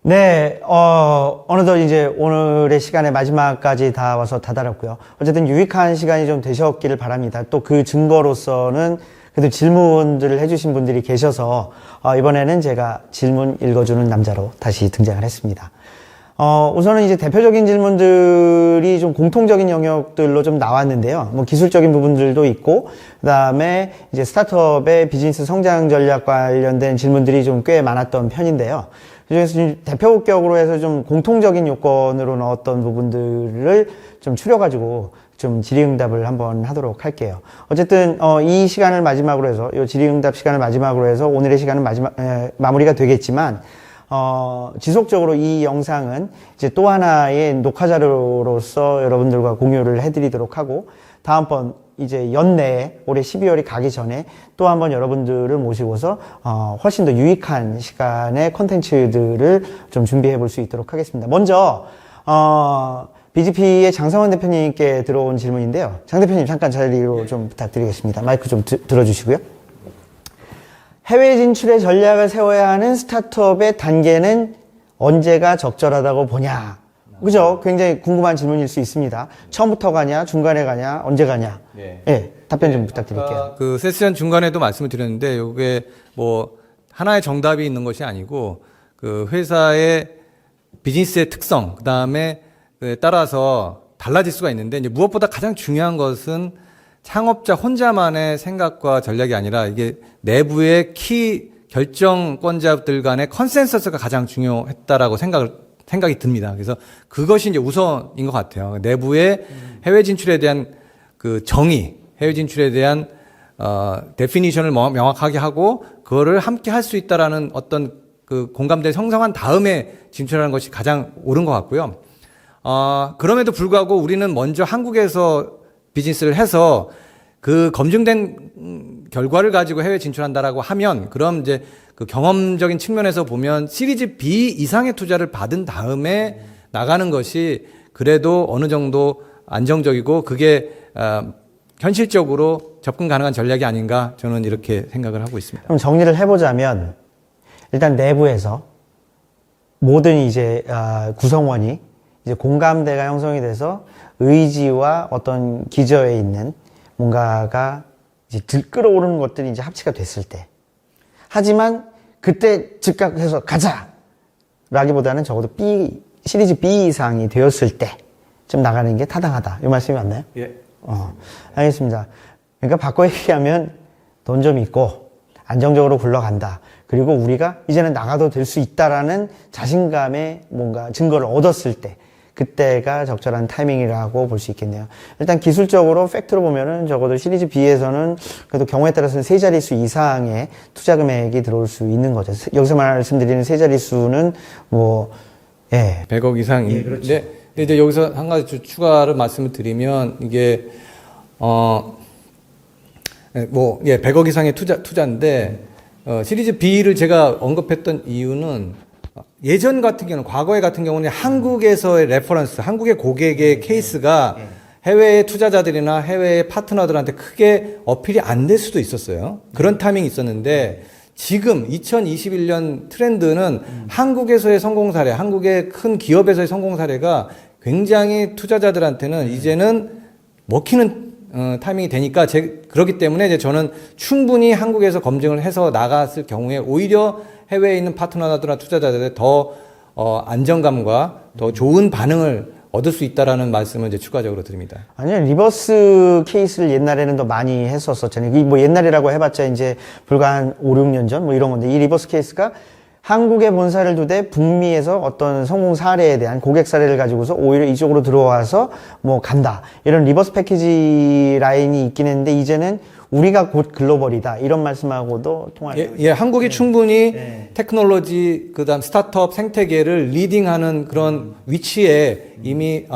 네, 어느덧 이제 오늘의 시간의 마지막까지 다 와서 다다랐고요. 어쨌든 유익한 시간이 좀 되셨기를 바랍니다. 또 그 증거로서는 그래도 질문들을 해주신 분들이 계셔서, 이번에는 제가 질문 읽어주는 남자로 다시 등장을 했습니다. 우선은 이제 대표적인 질문들이 좀 공통적인 영역들로 좀 나왔는데요. 뭐 기술적인 부분들도 있고, 그 다음에 이제 스타트업의 비즈니스 성장 전략 관련된 질문들이 좀 꽤 많았던 편인데요. 그중에서 대표격으로 해서 좀 공통적인 요건으로 넣었던 부분들을 좀 추려가지고 좀 질의응답을 한번 하도록 할게요. 어쨌든 이 시간을 마지막으로 해서 이 질의응답 시간을 마지막으로 해서 오늘의 시간은 마무리가 되겠지만 지속적으로 이 영상은 이제 또 하나의 녹화 자료로서 여러분들과 공유를 해드리도록 하고 다음번 이제 연내에 올해 12월이 가기 전에 또 한번 여러분들을 모시고서 훨씬 더 유익한 시간의 콘텐츠들을 좀 준비해 볼 수 있도록 하겠습니다. 먼저 BGP의 장성원 대표님께 들어온 질문인데요. 장 대표님 잠깐 자리로 좀 부탁드리겠습니다. 마이크 좀 들어주시고요. 해외 진출의 전략을 세워야 하는 스타트업의 단계는 언제가 적절하다고 보냐? 그죠? 굉장히 궁금한 질문일 수 있습니다. 처음부터 가냐, 중간에 가냐, 언제 가냐? 네, 답변 좀 부탁드릴게요. 그 세션 중간에도 말씀을 드렸는데 이게 뭐 하나의 정답이 있는 것이 아니고 그 회사의 비즈니스의 특성, 그다음에 따라서 달라질 수가 있는데 이제 무엇보다 가장 중요한 것은 창업자 혼자만의 생각과 전략이 아니라 이게 내부의 키 결정권자들 간의 컨센서스가 가장 중요했다라고 생각이 듭니다. 그래서 그것이 이제 우선인 것 같아요. 내부의 해외 진출에 대한 그 정의, 해외 진출에 대한 데피니션을 명확하게 하고 그거를 함께 할 수 있다라는 어떤 그 공감대를 형성한 다음에 진출하는 것이 가장 옳은 것 같고요. 그럼에도 불구하고 우리는 먼저 한국에서 비즈니스를 해서 그 검증된 결과를 가지고 해외 진출한다라고 하면 그럼 이제 그 경험적인 측면에서 보면 시리즈 B 이상의 투자를 받은 다음에 나가는 것이 그래도 어느 정도 안정적이고 그게 현실적으로 접근 가능한 전략이 아닌가 저는 이렇게 생각을 하고 있습니다. 그럼 정리를 해보자면 일단 내부에서 모든 이제 구성원이 이제 공감대가 형성이 돼서 의지와 어떤 기저에 있는 뭔가가 이제 끌어오르는 것들이 이제 합치가 됐을 때. 하지만 그때 즉각해서 가자! 라기보다는 적어도 시리즈 B 이상이 되었을 때 좀 나가는 게 타당하다. 이 말씀이 맞나요? 예. 알겠습니다. 그러니까 바꿔 얘기하면 돈 좀 있고 안정적으로 굴러간다. 그리고 우리가 이제는 나가도 될 수 있다라는 자신감의 뭔가 증거를 얻었을 때 그때가 적절한 타이밍이라고 볼 수 있겠네요. 일단 기술적으로 팩트로 보면은 적어도 시리즈 B에서는 그래도 경우에 따라서는 세 자릿수 이상의 투자 금액이 들어올 수 있는 거죠. 여기서 말씀드리는 세 자릿수는 뭐, 예. 100억 이상. 예, 그렇죠. 근데 이제 여기서 한 가지 추가를 말씀을 드리면 이게, 100억 이상의 투자인데, 시리즈 B를 제가 언급했던 이유는 예전 같은 경우는 과거에 같은 경우는 한국에서의 레퍼런스, 한국의 고객의 케이스가 해외의 투자자들이나 해외의 파트너들한테 크게 어필이 안 될 수도 있었어요. 그런 타이밍이 있었는데 지금 2021년 트렌드는 한국에서의 성공 사례, 한국의 큰 기업에서의 성공 사례가 굉장히 투자자들한테는 이제는 먹히는 타이밍이 되니까 그렇기 때문에 이제 저는 충분히 한국에서 검증을 해서 나갔을 경우에 오히려 해외에 있는 파트너들이나 투자자들의 더 안정감과 더 좋은 반응을 얻을 수 있다라는 말씀을 이제 추가적으로 드립니다. 아니요, 리버스 케이스를 옛날에는 더 많이 했었잖아요. 뭐 옛날이라고 해봤자 이제 불과 한 5, 6년 전 뭐 이런 건데 이 리버스 케이스가 한국에 본사를 두되 북미에서 어떤 성공 사례에 대한 고객 사례를 가지고서 오히려 이쪽으로 들어와서 뭐 간다. 이런 리버스 패키지 라인이 있긴 했는데 이제는 우리가 곧 글로벌이다. 이런 말씀하고도 통할 예, 한국이 충분히 테크놀로지 그다음 스타트업 생태계를 리딩하는 그런 위치에 이미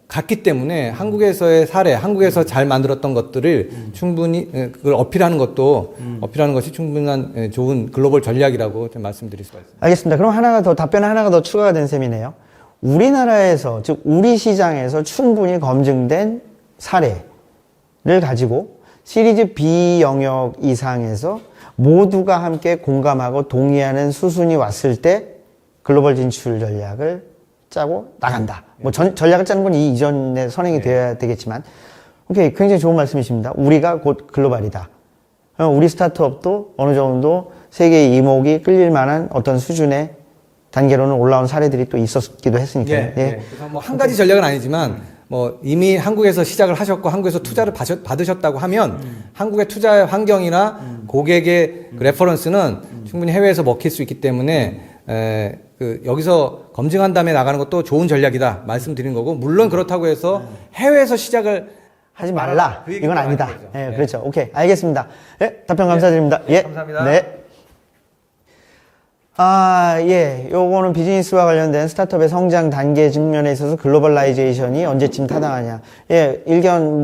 갔기 때문에 한국에서의 사례, 한국에서 잘 만들었던 것들을 충분히 그걸 어필하는 것이 충분한 좋은 글로벌 전략이라고 좀 말씀드릴 수가 있습니다. 알겠습니다. 그럼 답변 하나가 더 추가가 된 셈이네요. 우리나라에서, 즉 우리 시장에서 충분히 검증된 사례를 가지고 시리즈 B 영역 이상에서 모두가 함께 공감하고 동의하는 수순이 왔을 때 글로벌 진출 전략을 짜고 나간다. 뭐 전략을 짜는 건 이 이전에 선행이 되어야 되겠지만, 오케이, 굉장히 좋은 말씀이십니다. 우리가 곧 글로벌이다. 우리 스타트업도 어느 정도 세계의 이목이 끌릴 만한 어떤 수준의 단계로는 올라온 사례들이 또 있었기도 했으니까요. 예. 그래서 뭐 한 가지 전략은 아니지만 뭐 이미 한국에서 시작을 하셨고 한국에서 투자를 받으셨다고 하면 한국의 투자 환경이나 고객의 그 레퍼런스는 충분히 해외에서 먹힐 수 있기 때문에 여기서 검증한 다음에 나가는 것도 좋은 전략이다 말씀드린 거고, 물론 그렇다고 해서 해외에서 시작을 하지 말라. 그 이건 아니다. 예, 네. 그렇죠. 오케이. 알겠습니다. 예, 답변 감사드립니다. 예. 감사합니다. 네. 예. 요거는 비즈니스와 관련된 스타트업의 성장 단계 측면에 있어서 글로벌라이제이션이 언제쯤 타당하냐. 예, 일견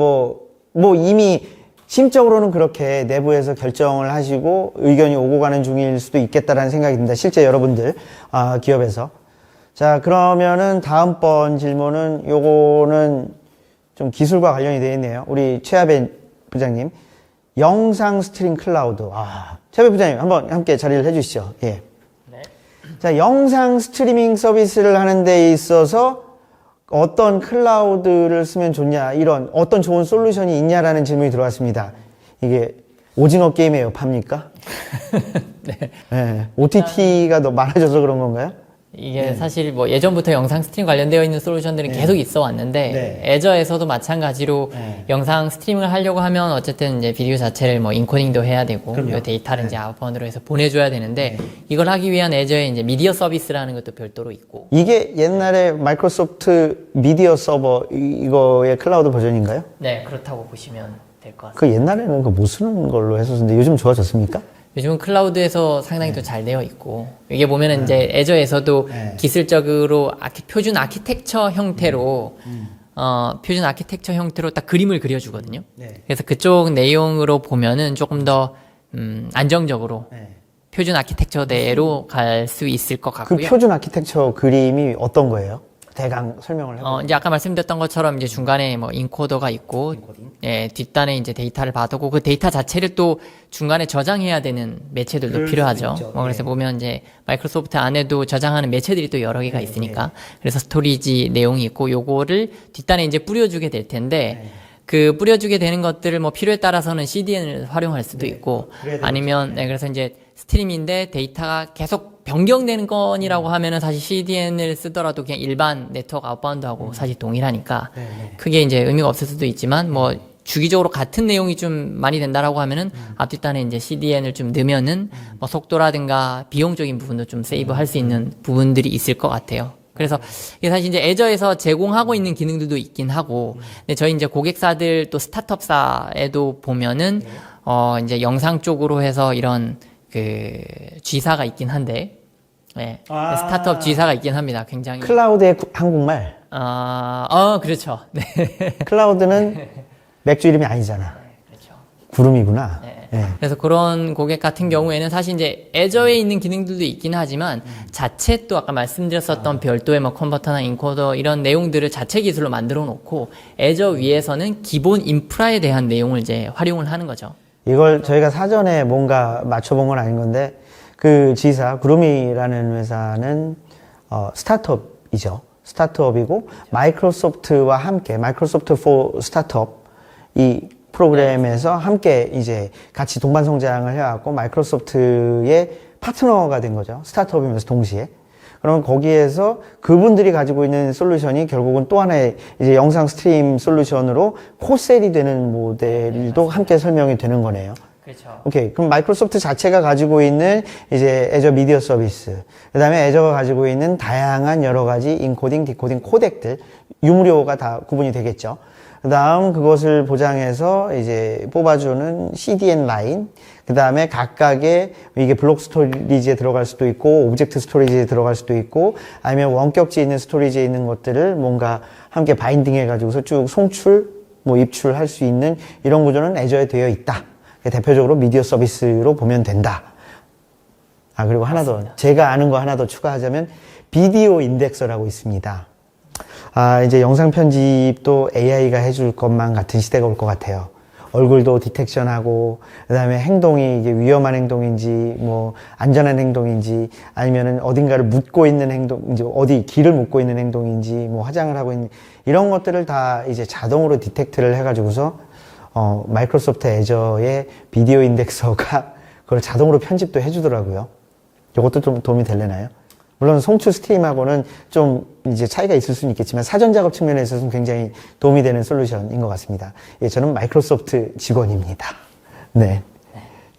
이미 심적으로는 그렇게 내부에서 결정을 하시고 의견이 오고 가는 중일 수도 있겠다라는 생각이 듭니다. 실제 여러분들, 기업에서. 자, 그러면은 다음번 질문은 요거는 좀 기술과 관련이 되어 있네요. 우리 최하배 부장님. 영상 스트림 클라우드. 최하배 부장님 한번 함께 자리를 해주시죠. 예. 네. 자, 영상 스트리밍 서비스를 하는 데 있어서 어떤 클라우드를 쓰면 좋냐, 이런 어떤 좋은 솔루션이 있냐라는 질문이 들어왔습니다. 이게 오징어 게임의 여파입니까? 네. 네. OTT가 더 많아져서 그런 건가요? 이게 사실 뭐 예전부터 영상 스트림 관련되어 있는 솔루션들은 계속 있어 왔는데, 애저에서도 마찬가지로 영상 스트리밍을 하려고 하면 어쨌든 이제 비디오 자체를 뭐 인코딩도 해야 되고, 그 데이터를 이제 아웃바운드로 해서 보내줘야 되는데, 이걸 하기 위한 애저의 이제 미디어 서비스라는 것도 별도로 있고. 이게 옛날에 마이크로소프트 미디어 서버 이거의 클라우드 버전인가요? 네, 그렇다고 보시면 될 것 같습니다. 그 옛날에는 그 못 쓰는 걸로 했었는데 요즘 좋아졌습니까? 요즘은 클라우드에서 상당히 또 잘 되어 있고, 이게 보면은 이제 애저에서도 기술적으로 표준 아키텍처 형태로 표준 아키텍처 형태로 딱 그림을 그려주거든요. 그래서 그쪽 내용으로 보면은 조금 더 안정적으로 표준 아키텍처대로 갈 수 있을 것 그 같고요. 표준 아키텍처 그림이 어떤 거예요? 대강 설명을 해보세요. 이제 아까 말씀드렸던 것처럼 이제 중간에 뭐 인코더가 있고, 예, 뒷단에 이제 데이터를 받고, 그 데이터 자체를 또 중간에 저장해야 되는 매체들도 필요하죠. 그래서 보면 이제 마이크로소프트 안에도 저장하는 매체들이 또 여러 개가 있으니까. 그래서 스토리지 내용이 있고, 요거를 뒷단에 이제 뿌려주게 될 텐데, 그 뿌려주게 되는 것들을 뭐 필요에 따라서는 CDN을 활용할 수도 있고, 아니면, 그래서 이제 스트림인데 데이터가 계속 변경되는 건이라고 하면은 사실 CDN을 쓰더라도 그냥 일반 네트워크 아웃바운드하고 사실 동일하니까 크게 이제 의미가 없을 수도 있지만, 뭐 주기적으로 같은 내용이 좀 많이 된다라고 하면은 앞뒷단에 이제 CDN을 좀 넣으면은 뭐 속도라든가 비용적인 부분도 좀 세이브할 수 있는 부분들이 있을 것 같아요. 그래서 이게 사실 이제 애저에서 제공하고 있는 기능들도 있긴 하고, 근데 저희 이제 고객사들 또 스타트업사에도 보면은 이제 영상 쪽으로 해서 이런 그 G사가 있긴 한데, 네. 스타트업 G사가 있긴 합니다. 굉장히. 클라우드의 한국말. 그렇죠. 네. 클라우드는 맥주 이름이 아니잖아. 그렇죠. 구름이구나. 네. 예. 그래서 그런 고객 같은 경우에는 사실 이제 애저에 있는 기능들도 있긴 하지만 자체 또 아까 말씀드렸었던 별도의 뭐 컨버터나 인코더 이런 내용들을 자체 기술로 만들어 놓고 애저 위에서는 기본 인프라에 대한 내용을 이제 활용을 하는 거죠. 이걸 저희가 사전에 뭔가 맞춰본 건 아닌 건데, 그 G사, 구름이라는 회사는, 스타트업이죠. 스타트업이고, 마이크로소프트와 함께, 마이크로소프트 for 스타트업, 이 프로그램에서 함께 이제 같이 동반 성장을 해왔고, 마이크로소프트의 파트너가 된 거죠. 스타트업이면서 동시에. 그러면 거기에서 그분들이 가지고 있는 솔루션이 결국은 또 하나의 이제 영상 스트림 솔루션으로 코셀이 되는 모델도 함께 설명이 되는 거네요. 그렇죠. 오케이. 그럼 마이크로소프트 자체가 가지고 있는 이제 애저 미디어 서비스, 그 다음에 애저가 가지고 있는 다양한 여러 가지 인코딩, 디코딩, 코덱들, 유무료가 다 구분이 되겠죠. 그 다음 그것을 보장해서 이제 뽑아주는 CDN 라인, 그 다음에 각각의 이게 블록 스토리지에 들어갈 수도 있고, 오브젝트 스토리지에 들어갈 수도 있고, 아니면 원격지에 있는 스토리지에 있는 것들을 뭔가 함께 바인딩 해가지고서 쭉 송출, 뭐 입출할 수 있는 이런 구조는 애저에 되어 있다. 대표적으로 미디어 서비스로 보면 된다. 그리고 하나 더, 제가 아는 거 하나 더 추가하자면, 비디오 인덱서라고 있습니다. 이제 영상 편집도 AI가 해줄 것만 같은 시대가 올 것 같아요. 얼굴도 디텍션하고, 그 다음에 행동이 이게 위험한 행동인지, 뭐, 안전한 행동인지, 아니면은 어딘가를 묻고 있는 행동인지, 어디 길을 묻고 있는 행동인지, 뭐, 화장을 하고 있는, 이런 것들을 다 이제 자동으로 디텍트를 해가지고서, 마이크로소프트 애저의 비디오 인덱서가 그걸 자동으로 편집도 해주더라고요. 이것도 좀 도움이 되려나요? 물론 송출 스트림하고는 좀 이제 차이가 있을 수는 있겠지만 사전 작업 측면에 있어서는 굉장히 도움이 되는 솔루션인 것 같습니다. 예, 저는 마이크로소프트 직원입니다. 네.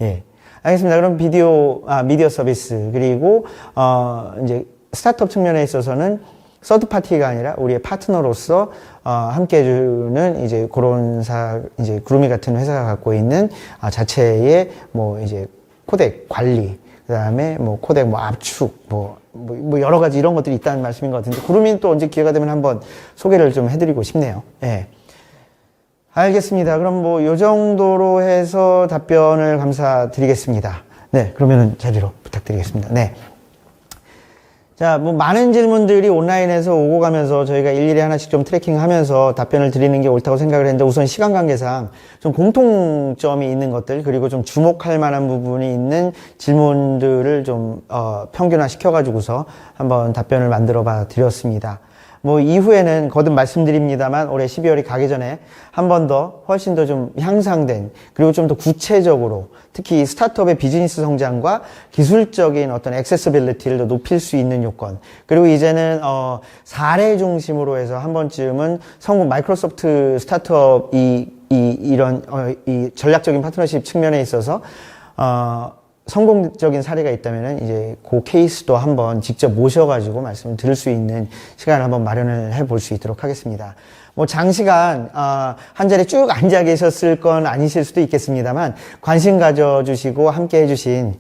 예. 알겠습니다. 그럼 미디어 서비스, 그리고, 이제 스타트업 측면에 있어서는 서드 파티가 아니라 우리의 파트너로서, 함께 해주는 이제 그런 이제 구루미 같은 회사가 갖고 있는 자체의 뭐 이제 코덱 관리, 그 다음에 뭐 코덱 뭐 압축, 뭐 여러 가지 이런 것들이 있다는 말씀인 것 같은데, 구루미는 또 언제 기회가 되면 한번 소개를 좀 해드리고 싶네요. 예. 알겠습니다. 그럼 뭐 요 정도로 해서 답변을 감사드리겠습니다. 네, 그러면은 자리로 부탁드리겠습니다. 네. 자, 뭐 많은 질문들이 온라인에서 오고 가면서 저희가 일일이 하나씩 좀 트래킹하면서 답변을 드리는 게 옳다고 생각을 했는데, 우선 시간 관계상 좀 공통점이 있는 것들, 그리고 좀 주목할 만한 부분이 있는 질문들을 좀 평균화 시켜가지고서 한번 답변을 만들어 봐 드렸습니다. 뭐 이후에는 거듭 말씀드립니다만 올해 12월이 가기 전에 한 번 더 훨씬 더 좀 향상된, 그리고 좀 더 구체적으로 특히 스타트업의 비즈니스 성장과 기술적인 어떤 액세서빌리티를 더 높일 수 있는 요건, 그리고 이제는 사례 중심으로 해서 한 번쯤은 마이크로소프트 스타트업 이런 이 전략적인 파트너십 측면에 있어서 성공적인 사례가 있다면은 이제 그 케이스도 한번 직접 모셔가지고 말씀을 드릴 수 있는 시간을 한번 마련을 해볼 수 있도록 하겠습니다. 뭐 장시간 한 자리에 쭉 앉아 계셨을 건 아니실 수도 있겠습니다만, 관심 가져주시고 함께 해주신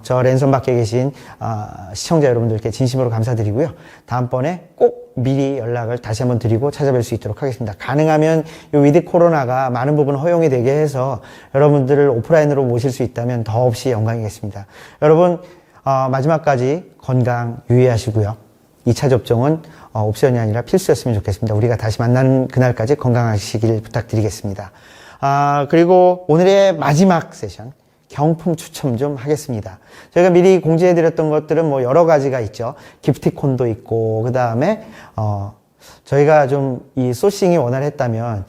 저 랜선 밖에 계신 시청자 여러분들께 진심으로 감사드리고요. 다음번에 꼭 미리 연락을 다시 한번 드리고 찾아뵐 수 있도록 하겠습니다. 가능하면 요 위드 코로나가 많은 부분 허용이 되게 해서 여러분들을 오프라인으로 모실 수 있다면 더없이 영광이겠습니다. 여러분 마지막까지 건강 유의하시고요. 2차 접종은 옵션이 아니라 필수였으면 좋겠습니다. 우리가 다시 만나는 그날까지 건강하시길 부탁드리겠습니다. 그리고 오늘의 마지막 세션, 경품 추첨 좀 하겠습니다. 저희가 미리 공지해드렸던 것들은 뭐 여러 가지가 있죠. 기프티콘도 있고, 그 다음에 저희가 좀 이 소싱이 원활했다면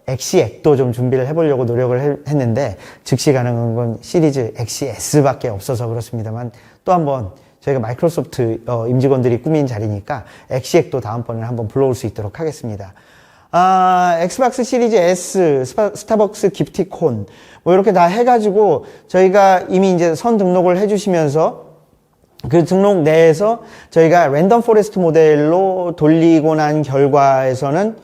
엑시액도 좀 준비를 해보려고 노력을 했는데, 즉시 가능한 건 시리즈 엑시S밖에 없어서 그렇습니다만, 또 한번 저희가 마이크로소프트 임직원들이 꾸민 자리니까 엑시액도 다음번에 한번 불러올 수 있도록 하겠습니다. 엑스박스 시리즈 S, 스타벅스 기프티콘, 뭐 이렇게 다 해가지고 저희가 이미 이제 선 등록을 해주시면서 그 등록 내에서 저희가 랜덤 포레스트 모델로 돌리고 난 결과에서는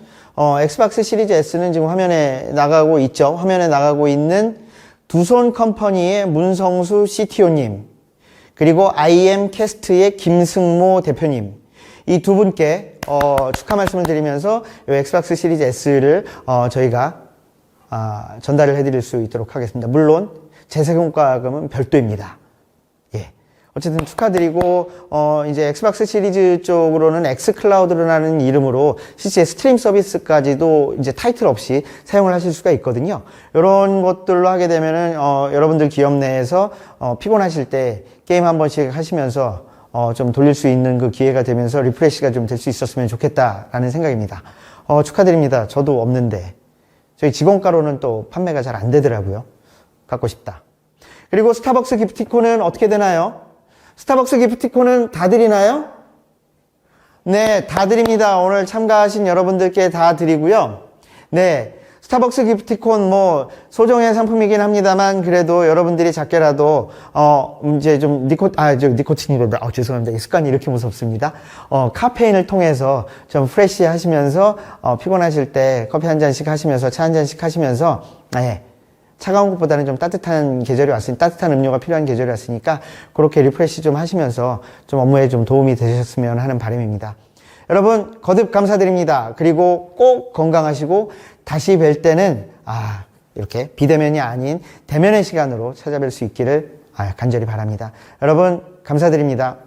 엑스박스 시리즈 S는 지금 화면에 나가고 있죠. 화면에 나가고 있는 두손 컴퍼니의 문성수 CTO님, 그리고 IM 캐스트의 김승모 대표님, 이 두 분께 축하 말씀을 드리면서 이 엑스박스 시리즈 S를 저희가 전달을 해드릴 수 있도록 하겠습니다. 물론 재세금과금은 별도입니다. 예. 어쨌든 축하드리고, 이제 엑스박스 시리즈 쪽으로는 엑스클라우드라는 이름으로 실제 스트림 서비스까지도 이제 타이틀 없이 사용을 하실 수가 있거든요. 이런 것들로 하게 되면은, 여러분들 기업 내에서, 피곤하실 때 게임 한 번씩 하시면서, 좀 돌릴 수 있는 그 기회가 되면서 리프레시가 좀 될 수 있었으면 좋겠다라는 생각입니다. 축하드립니다. 저도 없는데. 저희 직원가로는 또 판매가 잘 안 되더라고요. 갖고 싶다. 그리고 스타벅스 기프티콘은 어떻게 되나요? 스타벅스 기프티콘은 다 드리나요? 네, 다 드립니다. 오늘 참가하신 여러분들께 다 드리고요. 네, 스타벅스 기프티콘 뭐 소정의 상품이긴 합니다만, 그래도 여러분들이 작게라도 이제 좀 니코틴이로 죄송합니다. 습관이 이렇게 무섭습니다. 카페인을 통해서 좀 프레시 하시면서 피곤하실 때 커피 한 잔씩 하시면서 차 한 잔씩 하시면서, 네, 차가운 것보다는 좀 따뜻한 계절이 왔으니까, 따뜻한 음료가 필요한 계절이 왔으니까 그렇게 리프레시 좀 하시면서 좀 업무에 좀 도움이 되셨으면 하는 바람입니다. 여러분 거듭 감사드립니다. 그리고 꼭 건강하시고 다시 뵐 때는 이렇게 비대면이 아닌 대면의 시간으로 찾아뵐 수 있기를 간절히 바랍니다. 여러분 감사드립니다.